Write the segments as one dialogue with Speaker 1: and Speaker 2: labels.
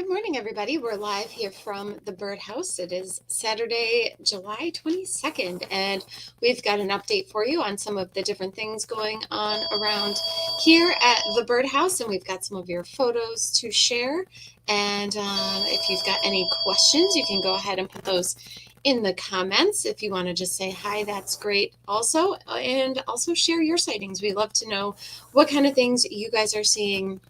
Speaker 1: Good morning, everybody. We're live here from the birdhouse. It is Saturday, July 22nd, and we've got an update for you on some of the different things going on around here at the birdhouse, and we've got some of your photos to share. And if you've got any questions, you can go ahead and put those in the comments. If you want to just say hi, that's great also. And also share your sightings. We love to know what kind of things you guys are seeing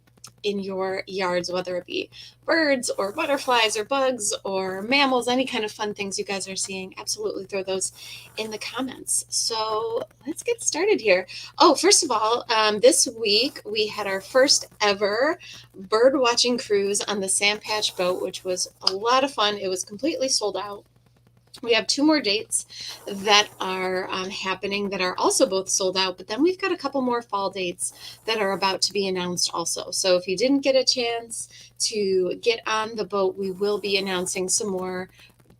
Speaker 1: in your yards, whether it be birds or butterflies or bugs or mammals, any kind of fun things you guys are seeing. Absolutely throw those in the comments. So let's get started here. Oh, first of all, this week we had our first ever bird watching cruise on the Sand Patch boat, which was a lot of fun. It was completely sold out. We have two more dates that are happening that are also both sold out, but then we've got a couple more fall dates that are about to be announced also. So if you didn't get a chance to get on the boat, we will be announcing some more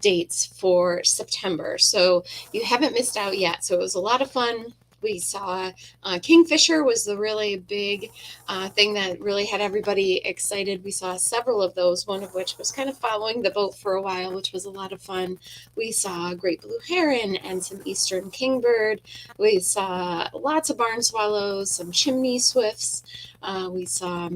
Speaker 1: dates for September. So you haven't missed out yet. So it was a lot of fun. We saw Kingfisher was the really big thing that really had everybody excited. We saw several of those, one of which was kind of following the boat for a while, which was a lot of fun. We saw great blue heron and some eastern kingbird. We saw lots of barn swallows, some chimney swifts. We saw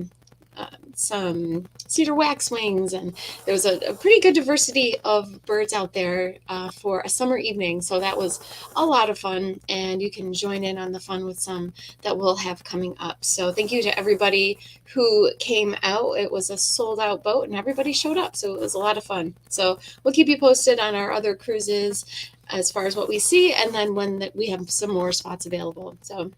Speaker 1: some cedar waxwings, and there was a pretty good diversity of birds out there for a summer evening. So that was a lot of fun, and you can join in on the fun with some that we'll have coming up. So thank you to everybody who came out. It was a sold out boat and everybody showed up, so it was a lot of fun. So we'll keep you posted on our other cruises as far as what we see, and then when we have some more spots available. So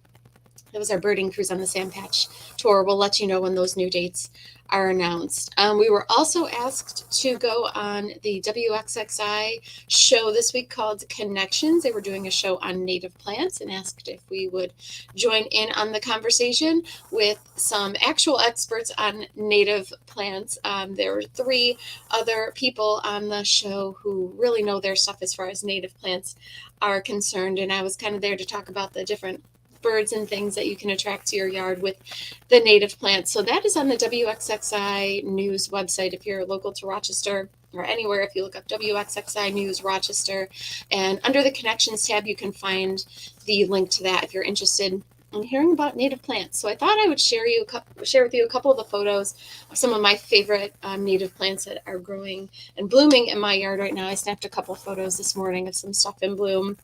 Speaker 1: that was our birding cruise on the Sand Patch tour. We'll let you know when those new dates are announced. We were also asked to go on the WXXI show this week called Connections. They were doing a show on native plants and asked if we would join in on the conversation with some actual experts on native plants. There were three other people on the show who really know their stuff as far as native plants are concerned, and I was kind of there to talk about the different birds and things that you can attract to your yard with the native plants. So that is on the WXXI News website if you're local to Rochester or anywhere. If you look up WXXI News Rochester, and under the Connections tab, you can find the link to that if you're interested in hearing about native plants. So I thought I would share with you a couple of the photos of some of my favorite native plants that are growing and blooming in my yard right now. I snapped a couple photos this morning of some stuff in bloom.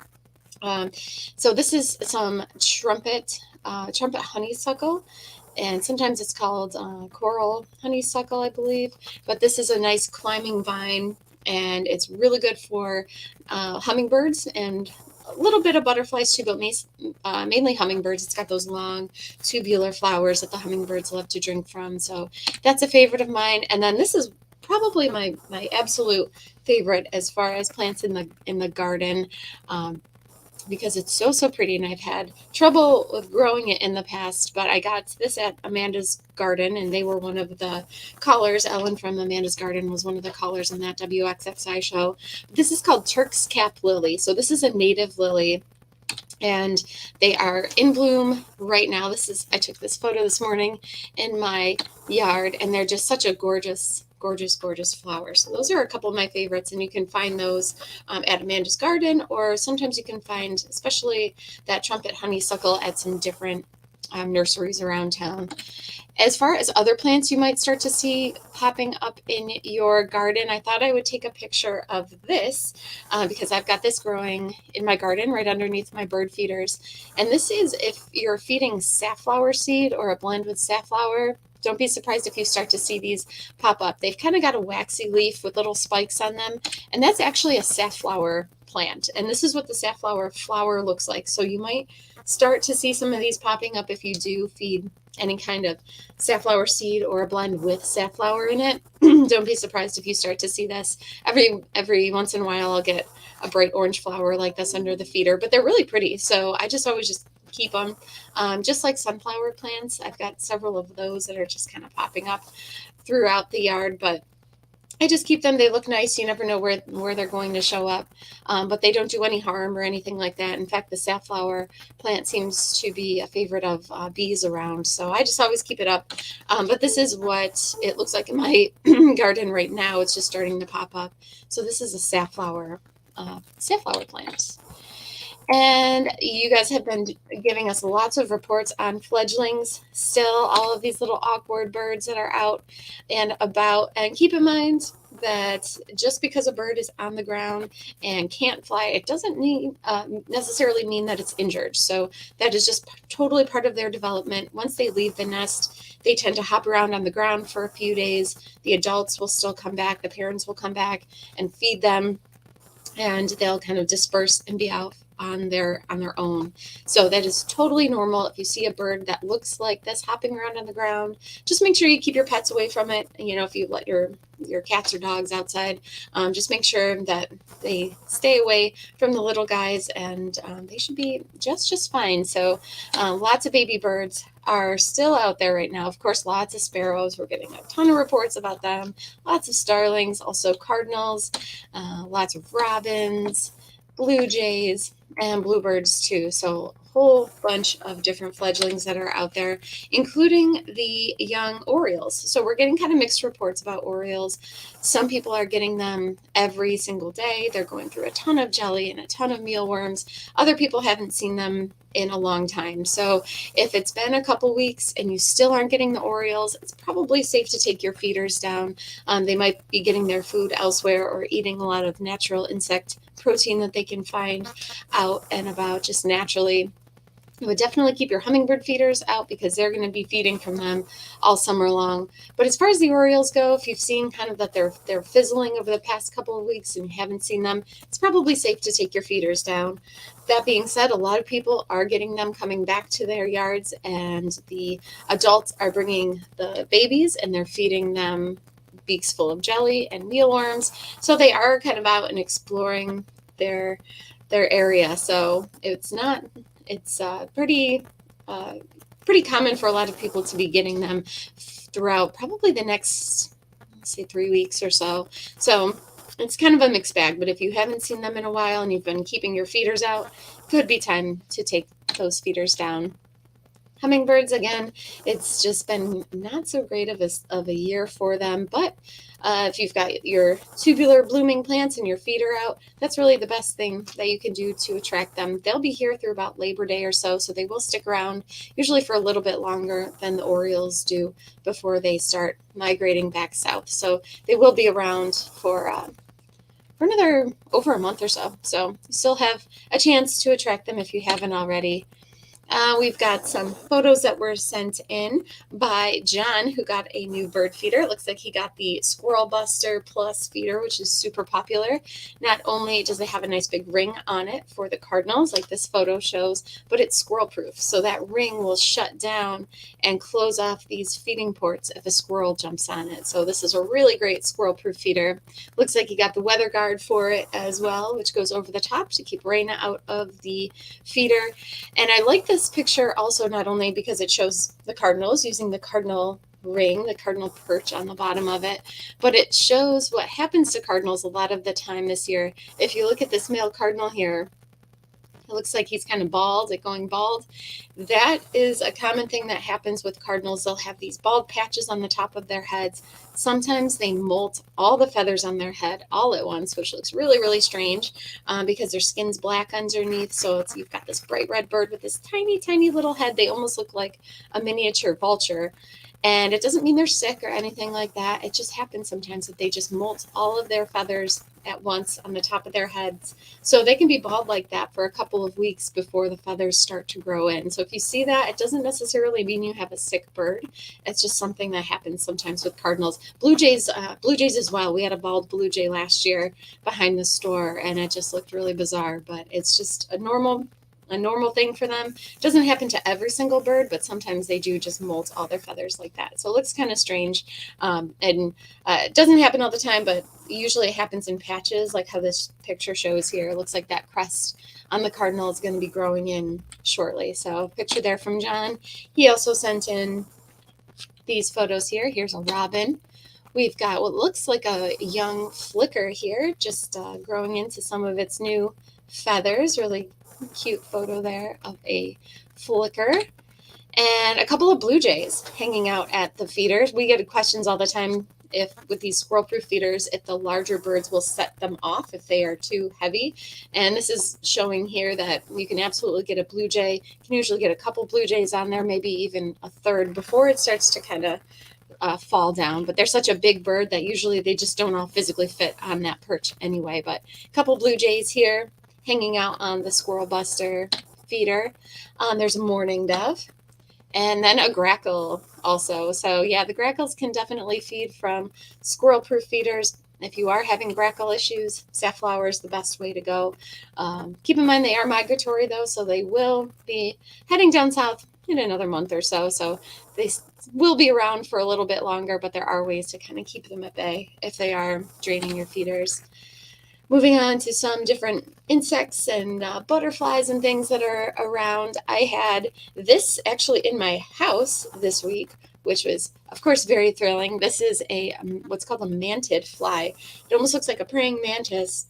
Speaker 1: So this is some trumpet honeysuckle, and sometimes it's called coral honeysuckle, I believe. But this is a nice climbing vine, and it's really good for hummingbirds and a little bit of butterflies too, but mainly hummingbirds. It's got those long tubular flowers that the hummingbirds love to drink from. So that's a favorite of mine. And then this is probably my absolute favorite as far as plants in the garden. Because it's so pretty, and I've had trouble with growing it in the past, but I got this at Amanda's Garden, and they were one of the callers. Ellen from Amanda's Garden was one of the callers on that WXXI show. This is called Turk's Cap Lily. So this is a native lily, and they are in bloom right now. I took this photo this morning in my yard, and they're just such a gorgeous flowers. So those are a couple of my favorites, and you can find those at Amanda's Garden, or sometimes you can find, especially that trumpet honeysuckle, at some different nurseries around town. As far as other plants you might start to see popping up in your garden, I thought I would take a picture of this because I've got this growing in my garden right underneath my bird feeders. And this is if you're feeding safflower seed or a blend with safflower. Don't be surprised if you start to see these pop up. They've kind of got a waxy leaf with little spikes on them, and that's actually a safflower plant. And this is what the safflower flower looks like. So you might start to see some of these popping up if you do feed any kind of safflower seed or a blend with safflower in it. Don't be surprised if you start to see this. Every once in a while I'll get a bright orange flower like this under the feeder, but they're really pretty. So I always just keep them. Just like sunflower plants, I've got several of those that are just kind of popping up throughout the yard, but I just keep them. They look nice. You never know where they're going to show up, but they don't do any harm or anything like that. In fact, the safflower plant seems to be a favorite of bees around, so I just always keep it up. But this is what it looks like in my garden right now. It's just starting to pop up. So this is a safflower plant. And you guys have been giving us lots of reports on fledglings, still all of these little awkward birds that are out and about. And keep in mind that just because a bird is on the ground and can't fly, it doesn't necessarily mean that it's injured. So that is just totally part of their development. Once they leave the nest, they tend to hop around on the ground for a few days. The adults will still come back, the parents will come back and feed them, and they'll kind of disperse and be out on their own. So that is totally normal. If you see a bird that looks like this hopping around on the ground, just make sure you keep your pets away from it. You know, if you let your cats or dogs outside, just make sure that they stay away from the little guys, and they should be just fine. So lots of baby birds are still out there right now. Of course, lots of sparrows. We're getting a ton of reports about them. Lots of starlings, also cardinals, lots of robins, blue jays, and bluebirds too. So a whole bunch of different fledglings that are out there, including the young orioles. So we're getting kind of mixed reports about orioles. Some people are getting them every single day. They're going through a ton of jelly and a ton of mealworms. Other people haven't seen them in a long time. So if it's been a couple weeks and you still aren't getting the orioles, it's probably safe to take your feeders down. They might be getting their food elsewhere or eating a lot of natural insect protein that they can find out and about just naturally. I would definitely keep your hummingbird feeders out because they're going to be feeding from them all summer long. But as far as the orioles go, if you've seen kind of that they're fizzling over the past couple of weeks and you haven't seen them, it's probably safe to take your feeders down. That being said, a lot of people are getting them coming back to their yards, and the adults are bringing the babies and they're feeding them beaks full of jelly and mealworms. So they are kind of out and exploring their area. So it's pretty common for a lot of people to be getting them throughout probably the next, let's say, 3 weeks or so. So it's kind of a mixed bag, but if you haven't seen them in a while and you've been keeping your feeders out, could be time to take those feeders down. Hummingbirds, again, it's just been not so great of a year for them, but if you've got your tubular blooming plants and your feeder out, that's really the best thing that you can do to attract them. They'll be here through about Labor Day or so they will stick around, usually for a little bit longer than the orioles do before they start migrating back south. So they will be around for another over a month or so. So you still have a chance to attract them if you haven't already. We've got some photos that were sent in by John, who got a new bird feeder. It looks like he got the Squirrel Buster Plus feeder, which is super popular. Not only does it have a nice big ring on it for the cardinals, like this photo shows, but it's squirrel proof. So that ring will shut down and close off these feeding ports if a squirrel jumps on it. So this is a really great squirrel proof feeder. Looks like he got the weather guard for it as well, which goes over the top to keep rain out of the feeder. And I like this picture also not only because it shows the cardinals using the cardinal ring, the cardinal perch on the bottom of it, but it shows what happens to cardinals a lot of the time this year. If you look at this male cardinal here, it looks like he's kind of bald, going bald. That is a common thing that happens with cardinals. They'll have these bald patches on the top of their heads. Sometimes they molt all the feathers on their head all at once, which looks really strange because their skin's black underneath. So you've got this bright red bird with this tiny little head. They almost look like a miniature vulture. And it doesn't mean they're sick or anything like that. It just happens sometimes that they just molt all of their feathers at once on the top of their heads. So they can be bald like that for a couple of weeks before the feathers start to grow in. So if you see that, it doesn't necessarily mean you have a sick bird. It's just something that happens sometimes with cardinals. Blue jays as well. We had a bald blue jay last year behind the store, and it just looked really bizarre, but it's just a normal thing for them. It doesn't happen to every single bird, but sometimes they do just molt all their feathers like that. So it looks kind of strange. And it doesn't happen all the time, but usually it happens in patches, like how this picture shows here. It looks like that crest on the cardinal is going to be growing in shortly. So picture there from John. He also sent in these photos here. Here's a robin We've got what looks like a young flicker here, just growing into some of its new feathers. Really cute photo there of a flicker. And a couple of blue jays hanging out at the feeders. We get questions all the time if with these squirrel-proof feeders, if the larger birds will set them off if they are too heavy. And this is showing here that you can absolutely get a blue jay. You can usually get a couple blue jays on there, maybe even a third before it starts to kind of fall down. But they're such a big bird that usually they just don't all physically fit on that perch anyway. But a couple blue jays here hanging out on the squirrel buster feeder. There's a mourning dove. And then a grackle also. So yeah, the grackles can definitely feed from squirrel-proof feeders. If you are having grackle issues, safflower is the best way to go. Keep in mind they are migratory though, so they will be heading down south in another month or so. So they will be around for a little bit longer, but there are ways to kind of keep them at bay if they are draining your feeders. Moving on to some different insects and butterflies and things that are around. I had this actually in my house this week, which was, of course, very thrilling. This is a what's called a mantid fly. It almost looks like a praying mantis,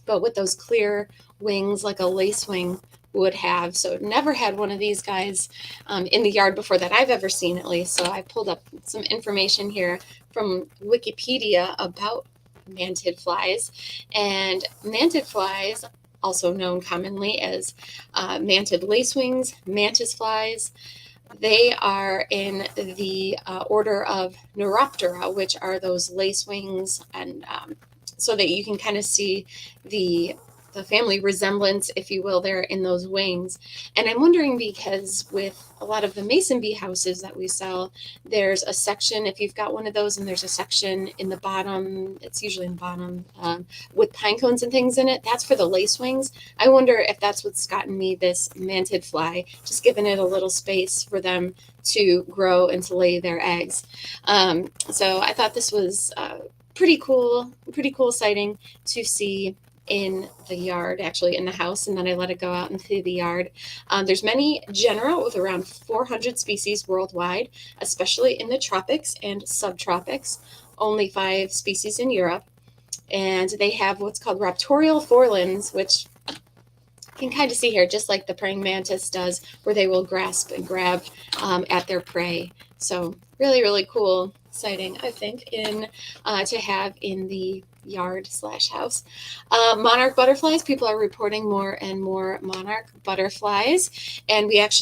Speaker 1: but with those clear wings like a lacewing would have. So never had one of these guys in the yard before that I've ever seen, at least. So I pulled up some information here from Wikipedia about mantid flies. And mantid flies, also known commonly as mantid lacewings, mantis flies, they are in the order of Neuroptera, which are those lacewings, and so that you can kind of see the family resemblance, if you will, there in those wings. And I'm wondering because with a lot of the mason bee houses that we sell, there's a section, if you've got one of those, and there's a section in the bottom, it's usually in the bottom, with pine cones and things in it. That's for the lace wings. I wonder if that's what's gotten me this mantid fly, just giving it a little space for them to grow and to lay their eggs. So I thought this was pretty cool sighting to see in the yard, actually in the house, and then I let it go out into the yard. There's many genera with around 400 species worldwide, especially in the tropics and subtropics, only 5 species in Europe. And they have what's called raptorial forelimbs, which you can kind of see here, just like the praying mantis does, where they will grasp and grab at their prey. So really, really cool sighting, I think, in to have in the yard/house. Monarch butterflies, people are reporting more and more monarch butterflies, and we have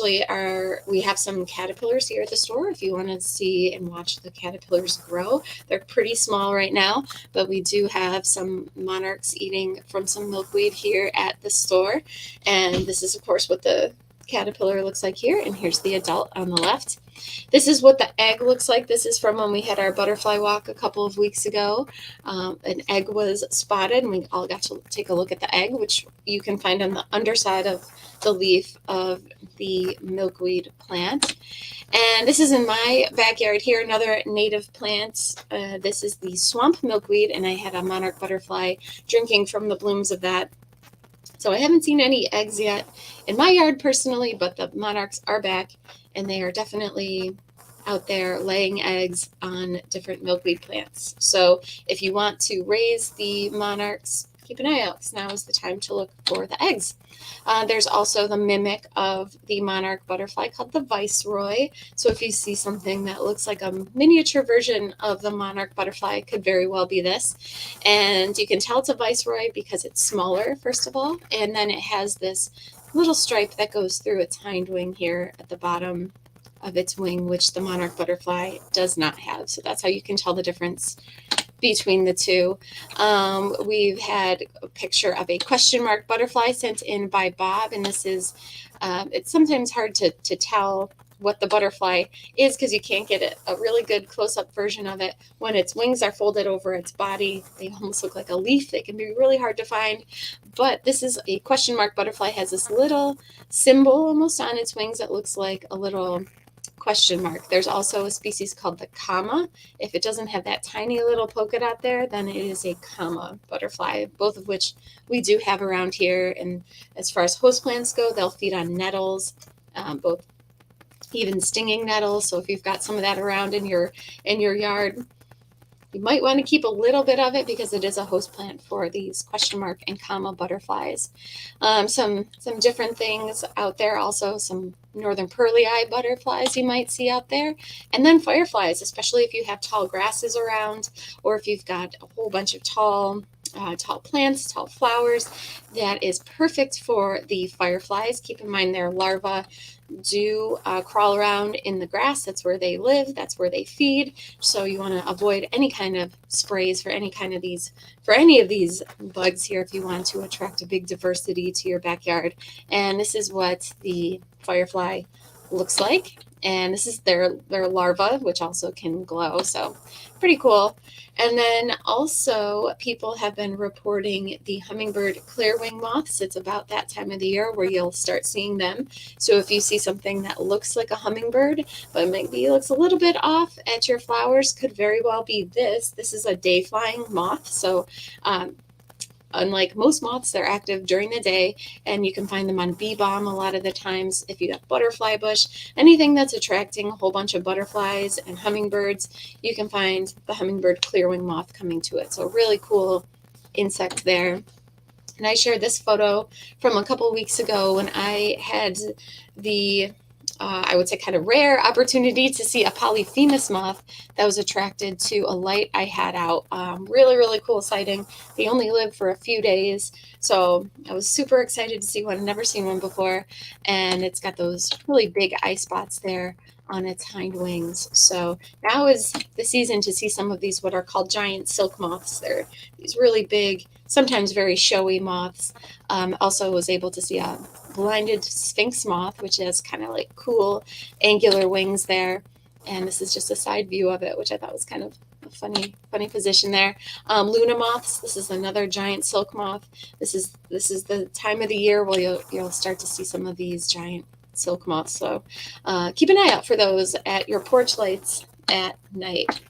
Speaker 1: some caterpillars here at the store if you want to see and watch the caterpillars grow. They're pretty small right now, but we do have some monarchs eating from some milkweed here at the store. And this is, of course, what the caterpillar looks like here, and here's the adult on the left. This is what the egg looks like. This is from when we had our butterfly walk a couple of weeks ago. An egg was spotted, and we all got to take a look at the egg, which you can find on the underside of the leaf of the milkweed plant. And this is in my backyard here, another native plant. This is the swamp milkweed, and I had a monarch butterfly drinking from the blooms of that. So I haven't seen any eggs yet in my yard personally, but the monarchs are back, and they are definitely out there laying eggs on different milkweed plants. So if you want to raise the monarchs, keep an eye out, because now is the time to look for the eggs. There's also the mimic of the monarch butterfly called the viceroy. So if you see something that looks like a miniature version of the monarch butterfly, it could very well be this. And you can tell it's a viceroy because it's smaller, first of all, and then it has this little stripe that goes through its hind wing here at the bottom of its wing, which the monarch butterfly does not have. So that's how you can tell the difference between the two. We've had a picture of a question mark butterfly sent in by Bob, and this is, it's sometimes hard to tell what the butterfly is because you can't get a really good close-up version of it. When its wings are folded over its body, they almost look like a leaf. They can be really hard to find, but this is a question mark butterfly, has this little symbol almost on its wings that looks like a little question mark. There's also a species called the comma. If it doesn't have that tiny little polka dot there, then it is a comma butterfly, both of which we do have around here. And as far as host plants go, they'll feed on nettles, both even stinging nettles. So if you've got some of that around in your yard, You might want to keep a little bit of it because it is a host plant for these question mark and comma butterflies. Some different things out there, also some northern pearly eye butterflies you might see out there, and then fireflies, especially if you have tall grasses around or if you've got a whole bunch of tall plants, tall flowers. That is perfect for the fireflies. Keep in mind their larvae do crawl around in the grass. That's where they live. That's where they feed. So you want to avoid any kind of sprays for any of these bugs here if you want to attract a big diversity to your backyard. And this is what the firefly looks like. And this is their larva, which also can glow. So pretty cool. And then also people have been reporting the hummingbird clearwing moths. It's about that time of the year where you'll start seeing them. So if you see something that looks like a hummingbird, but maybe looks a little bit off at your flowers, could very well be this. This is a day flying moth. So unlike most moths, they're active during the day, and you can find them on bee balm a lot of the times. If you have butterfly bush, anything that's attracting a whole bunch of butterflies and hummingbirds, you can find the hummingbird clearwing moth coming to it. So really cool insect there. And I shared this photo from a couple weeks ago when I had the I would say kind of rare opportunity to see a polyphemus moth that was attracted to a light I had out. Really, really cool sighting. They only live for a few days, so I was super excited to see one. I'd never seen one before, and it's got those really big eye spots there on its hind wings. So now is the season to see some of these what are called giant silk moths. They're these really big, sometimes very showy moths. Also was able to see a blinded sphinx moth, which has kind of like cool angular wings there. And this is just a side view of it, which I thought was kind of a funny position there. Luna moths. This is another giant silk moth. This is the time of the year where you'll start to see some of these giant silk moths. So keep an eye out for those at your porch lights at night.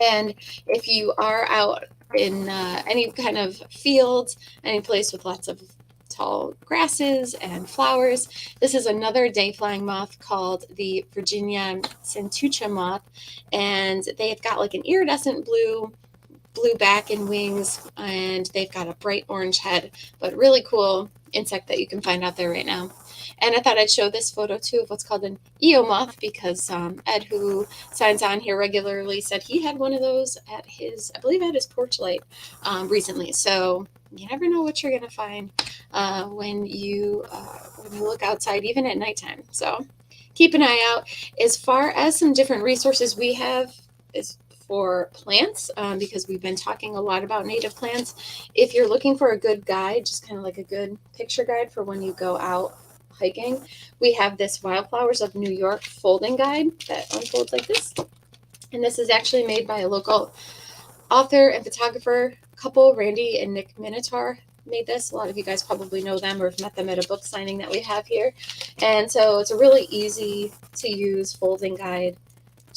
Speaker 1: And if you are out in any kind of field, any place with lots of tall grasses and flowers, this is another day flying moth called the Virginia centucha moth, and they've got like an iridescent blue back and wings, and they've got a bright orange head, but really cool insect that you can find out there right now. And I thought I'd show this photo too of what's called an Eo moth because Ed, who signs on here regularly, said he had one of those at his porch light recently. So you never know what you're going to find when you look outside, even at nighttime. So keep an eye out. As far as some different resources we have is for plants, because we've been talking a lot about native plants. If you're looking for a good guide, just kind of like a good picture guide for when you go out hiking, we have this Wildflowers of New York folding guide that unfolds like this. And this is actually made by a local author and photographer couple, Randy and Nick Minotaur made this. A lot of you guys probably know them or have met them at a book signing that we have here. And so it's a really easy to use folding guide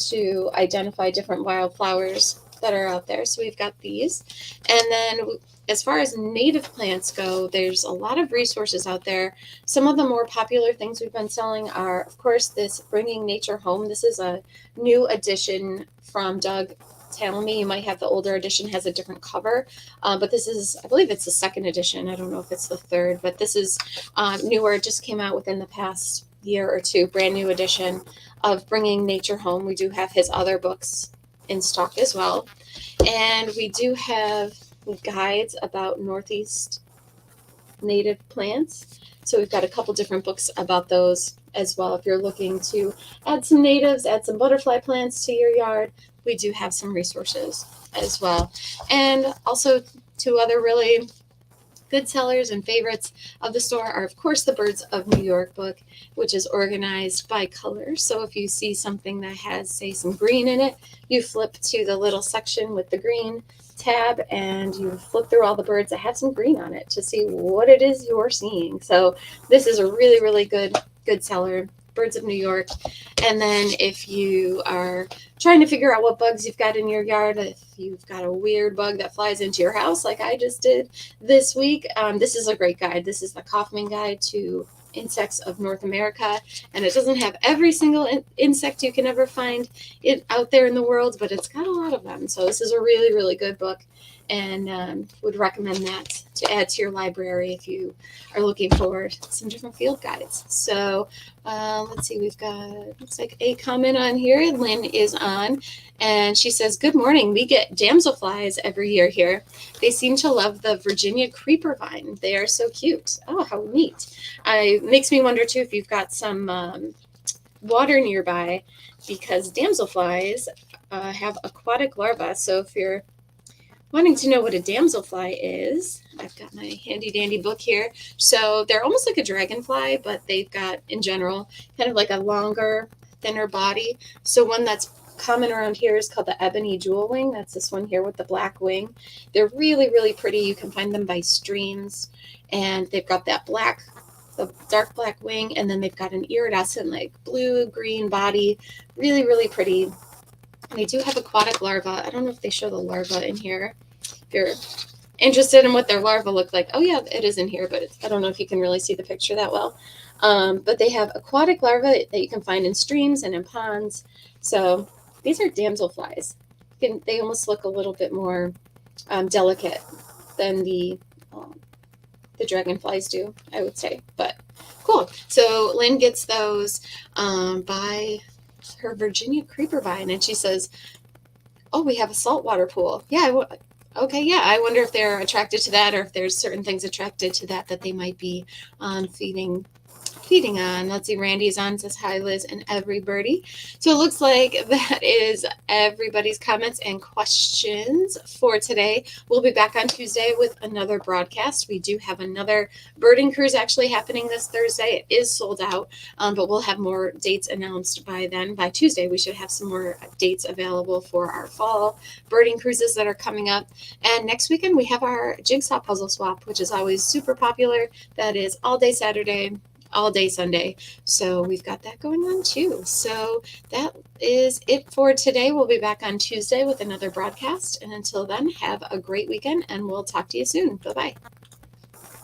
Speaker 1: to identify different wildflowers that are out there. So we've got these. And then as far as native plants go, there's a lot of resources out there. Some of the more popular things we've been selling are, of course, this Bringing Nature Home. This is a new edition from Doug Tallamy. You might have the older edition, has a different cover, but this is, I believe it's the second edition. I don't know if it's the third, but this is newer. It just came out within the past year or two, brand new edition of Bringing Nature Home. We do have his other books in stock as well. And we do have guides about Northeast native plants. So we've got a couple different books about those as well. If you're looking to add some natives, add some butterfly plants to your yard, we do have some resources as well. And also two other really good sellers and favorites of the store are, of course, the Birds of New York book, which is organized by color. So if you see something that has, say, some green in it, you flip to the little section with the green tab and you flip through all the birds that have some green on it to see what it is you're seeing. So this is a really, really good seller, Birds of New York. And then if you are trying to figure out what bugs you've got in your yard, if you've got a weird bug that flies into your house like I just did this week, this is a great guide. This is the Kaufman Guide to insects of North America, and it doesn't have every single insect you can ever find out there in the world, but it's got a lot of them. So this is a really, really good book, and would recommend that to add to your library if you are looking for some different field guides. So let's see, we've got, looks like a comment on here. Lynn is on, and she says, "Good morning. We get damselflies every year here. They seem to love the Virginia creeper vine. They are so cute." Oh, how neat. It makes me wonder too if you've got some water nearby, because damselflies have aquatic larvae. So if you're wanting to know what a damselfly is, I've got my handy dandy book here. So they're almost like a dragonfly, but they've got, in general, kind of like a longer, thinner body. So one that's common around here is called the ebony jewel wing. That's this one here with the black wing. They're really, really pretty. You can find them by streams, and they've got that black, the dark black wing, and then they've got an iridescent, like blue-green body. Really, really pretty. They do have aquatic larvae. I don't know if they show the larvae in here. If you're interested in what their larvae look like, oh yeah, it is in here, but I don't know if you can really see the picture that well. But they have aquatic larvae that you can find in streams and in ponds. So these are damselflies. They almost look a little bit more delicate than the dragonflies do, I would say. But cool. So Lynn gets those by her Virginia creeper vine, and she says, "Oh, we have a saltwater pool." Yeah, okay, yeah. I wonder if they're attracted to that, or if there's certain things attracted to that they might be feeding on. Let's see, Randy's on, says, "Hi, Liz and everybody." So it looks like that is everybody's comments and questions for today. We'll be back on Tuesday with another broadcast. We do have another birding cruise actually happening this Thursday. It is sold out, but we'll have more dates announced by then. By Tuesday, we should have some more dates available for our fall birding cruises that are coming up. And next weekend, we have our jigsaw puzzle swap, which is always super popular. That is all day Saturday, all day Sunday. So we've got that going on too. So that is it for today. We'll be back on Tuesday with another broadcast. And until then, have a great weekend, and we'll talk to you soon. Bye-bye.